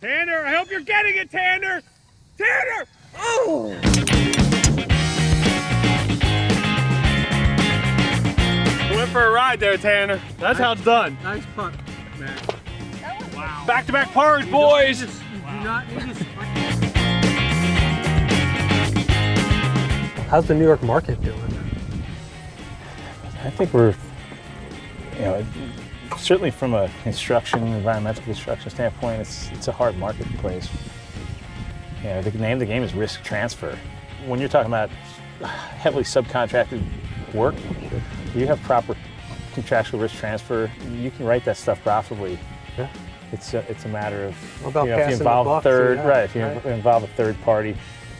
Tanner, I hope you're getting it, Tanner! Tanner! Oh! Went for a ride there, Tanner. That's how it's done. Nice putt, man. Wow. Back-to-back pars, boys! You do not need to. How's the New York market doing? I think we're, certainly from a environmental construction standpoint, it's a hard marketplace. The name of the game is risk transfer. When you're talking about heavily subcontracted work, you have proper contractual risk transfer, you can write that stuff profitably. Yeah. It's a matter of, if you involve involve a third party,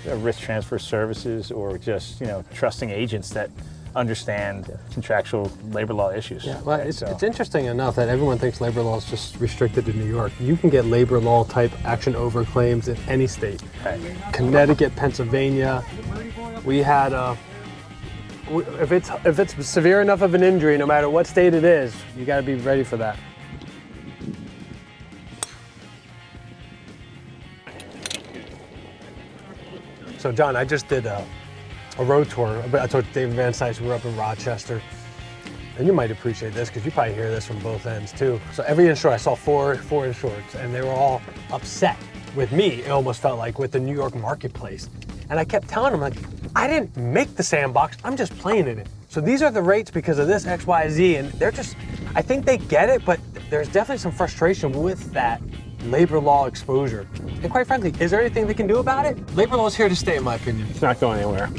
risk transfer services, or just, trusting agents that understand contractual labor law issues. Yeah, well, it's interesting enough that everyone thinks labor law is just restricted to New York. You can get labor law type action over claims in any state. Right. Connecticut, Pennsylvania. We had if it's severe enough of an injury, no matter what state it is, you got to be ready for that. So John, I just did a road tour. I told David Van Sice we were up in Rochester. And you might appreciate this because you probably hear this from both ends too. So every insurer, I saw four insureds, and they were all upset with me. It almost felt like with the New York marketplace. And I kept telling them, like, I didn't make the sandbox, I'm just playing in it. So these are the rates because of this X, Y, Z, and they're just, I think they get it, but there's definitely some frustration with that labor law exposure. And quite frankly, is there anything they can do about it? Labor law is here to stay, in my opinion. It's not going anywhere.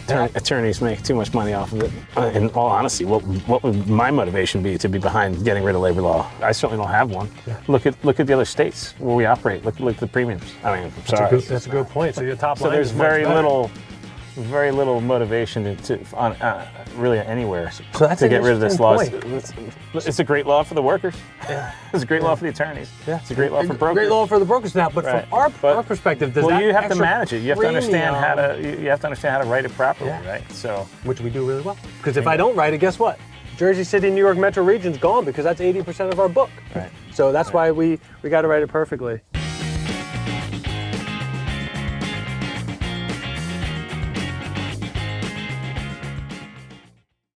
Attorneys make too much money off of it. In all honesty, what would my motivation be to be behind getting rid of labor law? I certainly don't have one. Yeah. Look at the other states where we operate. Look at the premiums. I mean, I'm sorry. That's a good point. So your top line. So there's is much better. very little motivation on really anywhere So that's to get rid of this law. point. It's a great law for the workers. Yeah. It's a great law for the attorneys. Yeah. It's a great law for brokers. Great law for the brokers now, but Right. from our perspective, does that you have to extra manage it. You have to understand premium- how to write it properly, Yeah. right? So which we do really well. Because if I don't write it, guess what? Jersey City, New York metro region's gone because that's 80% of our book. Right. So that's why we got to write it perfectly.